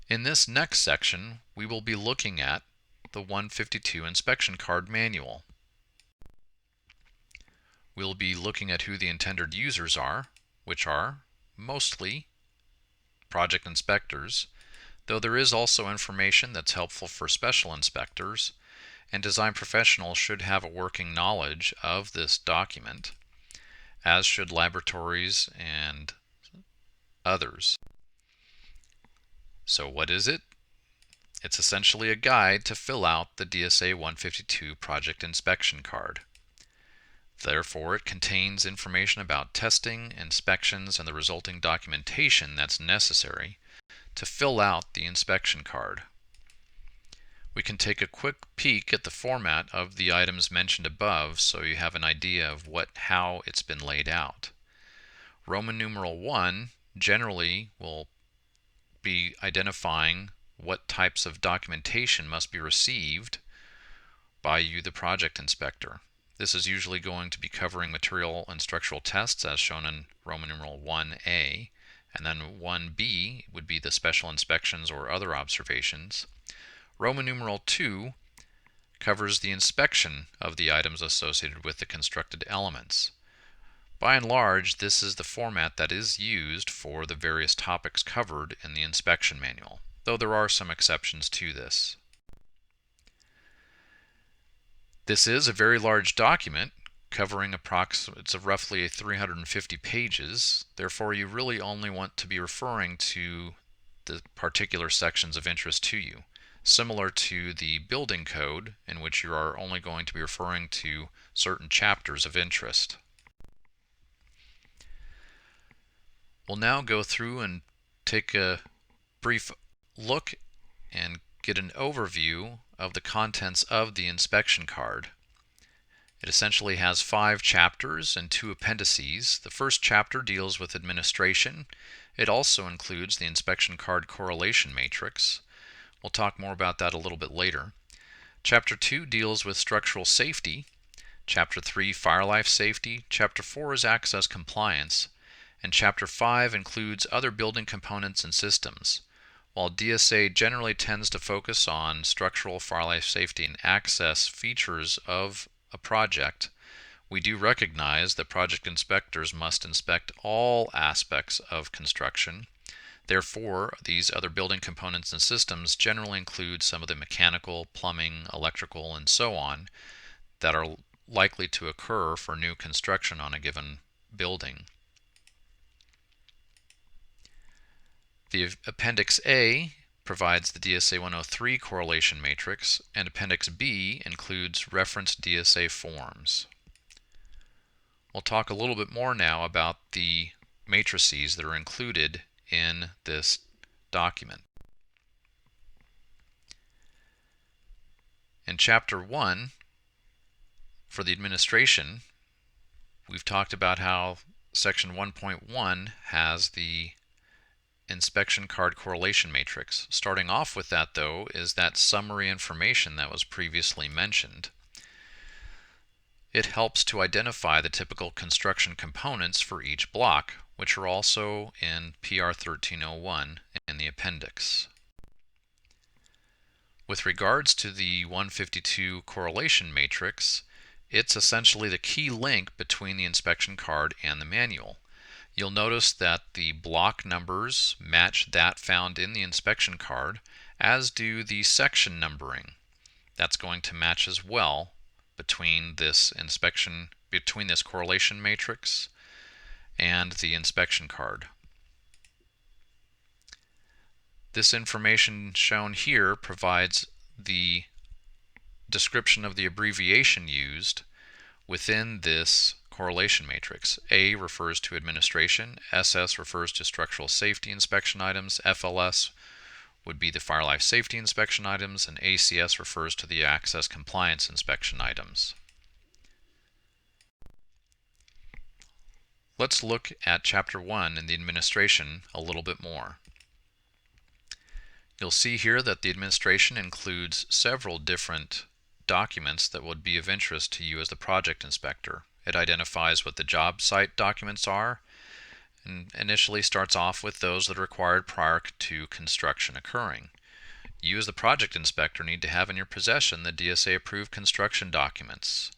In this next section, we will be looking at the 152 inspection card manual. We'll be looking at who the intended users are, which are mostly project inspectors, though there is also information that's helpful for special inspectors, and design professionals should have a working knowledge of this document, as should laboratories and others. So what is it? It's essentially a guide to fill out the DSA 152 project inspection card. Therefore, it contains information about testing, inspections, and the resulting documentation that's necessary to fill out the inspection card. We can take a quick peek at the format of the items mentioned above so you have an idea of how it's been laid out. Roman numeral 1 generally will be identifying what types of documentation must be received by you, the project inspector. This is usually going to be covering material and structural tests as shown in Roman numeral 1A, and then 1B would be the special inspections or other observations. Roman numeral 2 covers the inspection of the items associated with the constructed elements. By and large, this is the format that is used for the various topics covered in the inspection manual, though there are some exceptions to this. This is a very large document covering it's roughly 350 pages. Therefore, you really only want to be referring to the particular sections of interest to you, similar to the building code, in which you are only going to be referring to certain chapters of interest. We'll now go through and take a brief look and get an overview of the contents of the inspection card. It essentially has 5 chapters and 2 appendices. The first chapter deals with administration. It also includes the inspection card correlation matrix. We'll talk more about that a little bit later. Chapter 2 deals with structural safety. Chapter 3, fire life safety. Chapter 4 is access compliance. And Chapter 5 includes other building components and systems. While DSA generally tends to focus on structural, fire life safety, and access features of a project, we do recognize that project inspectors must inspect all aspects of construction. Therefore, these other building components and systems generally include some of the mechanical, plumbing, electrical, and so on that are likely to occur for new construction on a given building. The Appendix A provides the DSA 103 correlation matrix, and Appendix B includes referenced DSA forms. We'll talk a little bit more now about the matrices that are included in this document. In Chapter 1, for the administration, we've talked about how Section 1.1 has the inspection card correlation matrix. Starting off with that, though, is that summary information that was previously mentioned. It helps to identify the typical construction components for each block, which are also in PR 1301 in the appendix. With regards to the 152 correlation matrix, it's essentially the key link between the inspection card and the manual. You'll notice that the block numbers match that found in the inspection card, as do the section numbering. That's going to match as well between this correlation matrix and the inspection card. This information shown here provides the description of the abbreviation used within this correlation matrix. A refers to administration, SS refers to structural safety inspection items, FLS would be the fire life safety inspection items, and ACS refers to the access compliance inspection items. Let's look at Chapter 1 in the administration a little bit more. You'll see here that the administration includes several different documents that would be of interest to you as the project inspector. It identifies what the job site documents are. and initially starts off with those that are required prior to construction occurring. You as the project inspector need to have in your possession the DSA approved construction documents.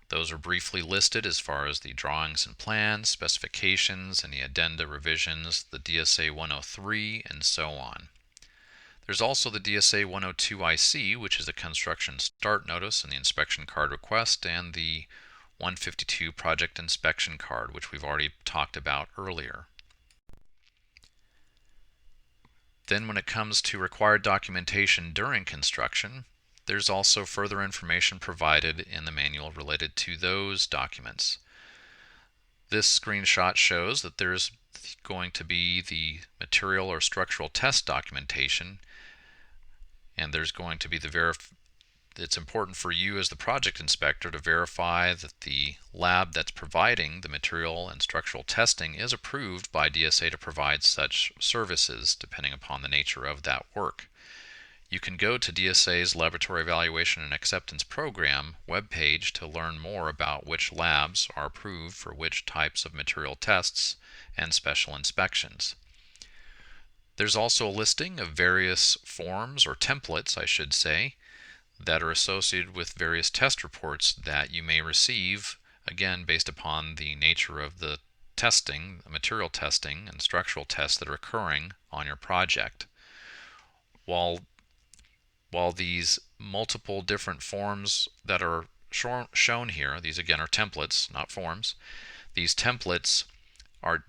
Those are briefly listed as far as the drawings and plans, specifications, any addenda revisions, the DSA 103, and so on. There's also the DSA 102 IC, which is a construction start notice and the inspection card request, and the 152 project inspection card, which we've already talked about earlier. Then when it comes to required documentation during construction, there's also further information provided in the manual related to those documents. This screenshot shows that there's going to be the material or structural test documentation, and there's going to be it's important for you as the project inspector to verify that the lab that's providing the material and structural testing is approved by DSA to provide such services, depending upon the nature of that work. You can go to DSA's Laboratory Evaluation and Acceptance Program webpage to learn more about which labs are approved for which types of material tests and special inspections. There's also a listing of various forms, or templates I should say, that are associated with various test reports that you may receive, again based upon the nature of the testing, material testing and structural tests that are occurring on your project. While these multiple different forms that are shown here, these again are templates, not forms, these templates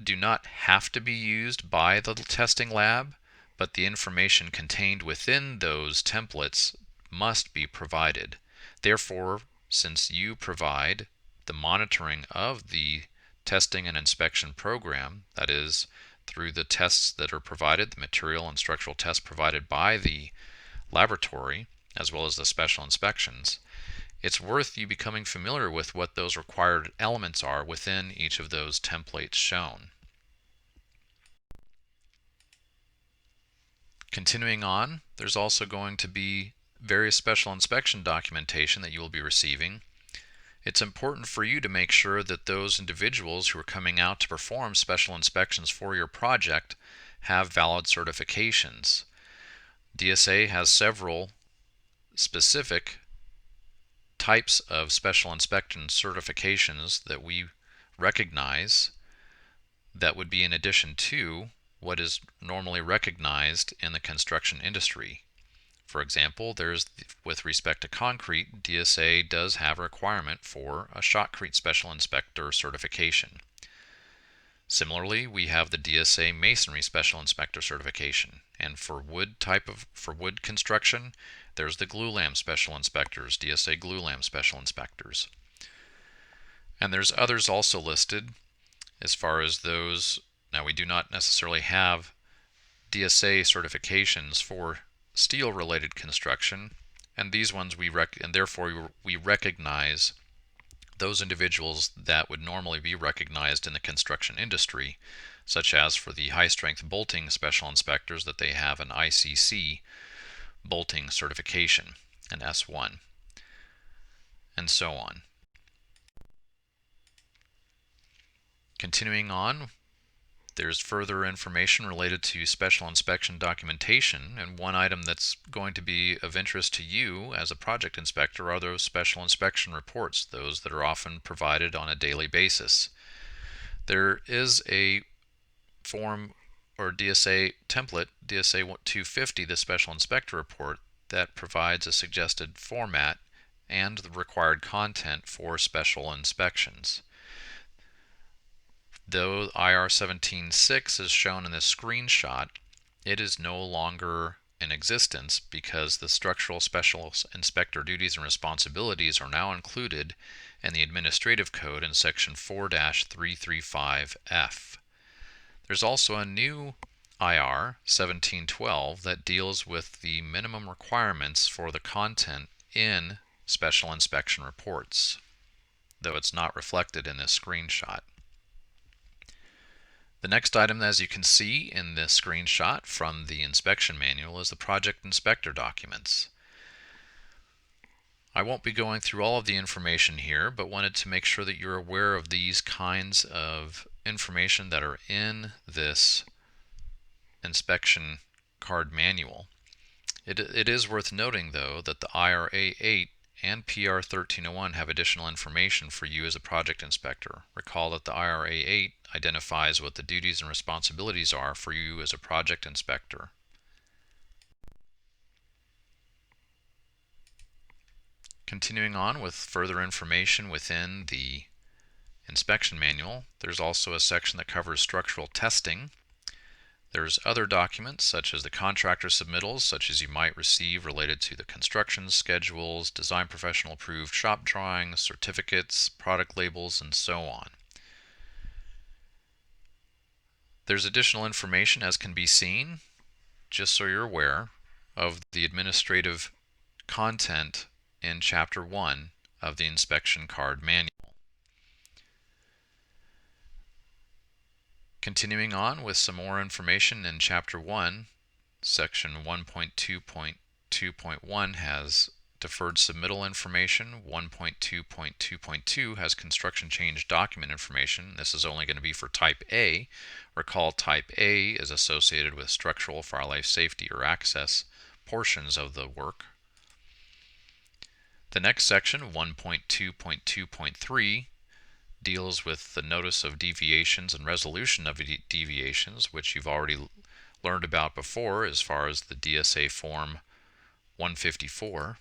do not have to be used by the testing lab, but the information contained within those templates must be provided. Therefore, since you provide the monitoring of the testing and inspection program, that is, through the tests that are provided, the material and structural tests provided by the laboratory, as well as the special inspections, it's worth you becoming familiar with what those required elements are within each of those templates shown. Continuing on, there's also going to be various special inspection documentation that you will be receiving. It's important for you to make sure that those individuals who are coming out to perform special inspections for your project have valid certifications. DSA has several specific types of special inspection certifications that we recognize that would be in addition to what is normally recognized in the construction industry. For example, with respect to concrete, DSA does have a requirement for a shotcrete special inspector certification. Similarly, we have the DSA masonry special inspector certification, and for wood construction, there's the glulam special inspectors, DSA glulam special inspectors. And there's others also listed as far as those. Now, we do not necessarily have DSA certifications for steel related construction, and these ones therefore we recognize those individuals that would normally be recognized in the construction industry, such as for the high strength bolting special inspectors, that they have an ICC bolting certification, an S1, and so on. Continuing on, there's further information related to special inspection documentation, and one item that's going to be of interest to you as a project inspector are those special inspection reports, those that are often provided on a daily basis. There is a form or DSA template, DSA 250, the special inspector report, that provides a suggested format and the required content for special inspections. Though IR 17.6 is shown in this screenshot, it is no longer in existence because the structural special inspector duties and responsibilities are now included in the administrative code in section 4-335F. There's also a new IR 1712 that deals with the minimum requirements for the content in special inspection reports, though it's not reflected in this screenshot. The next item, as you can see in this screenshot from the inspection manual, is the project inspector documents. I won't be going through all of the information here, but wanted to make sure that you're aware of these kinds of information that are in this inspection card manual. It is worth noting, though, that the IRA 8 and PR 1301 have additional information for you as a project inspector. Recall that the IRA 8 identifies what the duties and responsibilities are for you as a project inspector. Continuing on with further information within the inspection manual, there's also a section that covers structural testing. There's other documents such as the contractor submittals, such as you might receive related to the construction schedules, design professional approved shop drawings, certificates, product labels, and so on. There's additional information, as can be seen, just so you're aware, of the administrative content in Chapter 1 of the Inspection Card Manual. Continuing on with some more information in Chapter 1, Section 1.2.2.1 has deferred submittal information. 1.2.2.2 has construction change document information. This is only going to be for Type A. Recall Type A is associated with structural, fire life safety, or access portions of the work. The next section, 1.2.2.3, deals with the notice of deviations and resolution of deviations, which you've already learned about before as far as the DSA form 154.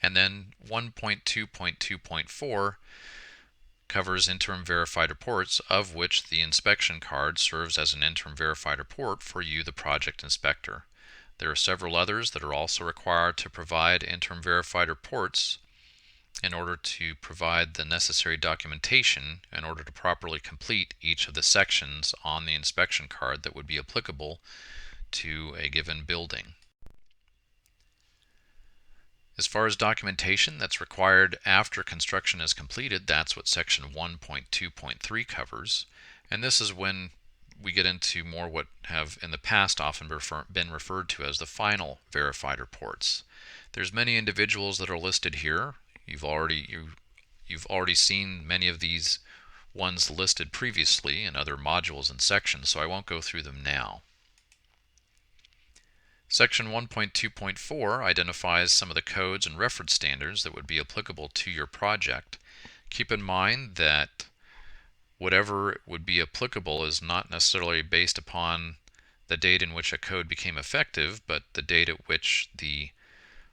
And then 1.2.2.4 covers interim verified reports, of which the inspection card serves as an interim verified report for you, the project inspector. There are several others that are also required to provide interim verified reports in order to provide the necessary documentation in order to properly complete each of the sections on the inspection card that would be applicable to a given building. As far as documentation that's required after construction is completed, that's what section 1.2.3 covers. And this is when we get into more what have in the past often been referred to as the final verified reports. There's many individuals that are listed here. You've already seen many of these ones listed previously in other modules and sections, so I won't go through them now. Section 1.2.4 identifies some of the codes and reference standards that would be applicable to your project. Keep in mind that whatever would be applicable is not necessarily based upon the date in which a code became effective, but the date at which the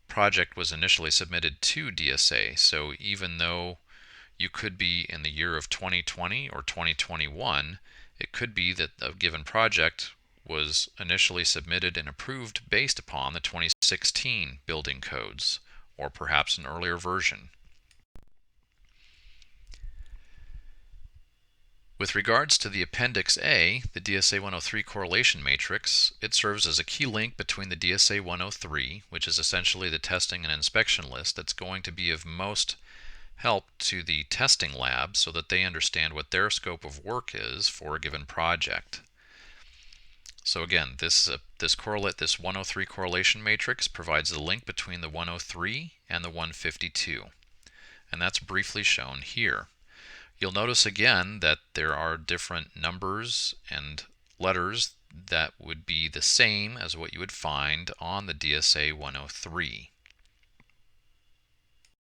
project was initially submitted to DSA. So even though you could be in the year of 2020 or 2021, it could be that a given project was initially submitted and approved based upon the 2016 building codes, or perhaps an earlier version. With regards to the Appendix A, the DSA 103 correlation matrix, it serves as a key link between the DSA 103, which is essentially the testing and inspection list that's going to be of most help to the testing lab so that they understand what their scope of work is for a given project. So again, this 103 correlation matrix provides the link between the 103 and the 152, and that's briefly shown here. You'll notice again that there are different numbers and letters that would be the same as what you would find on the DSA 103.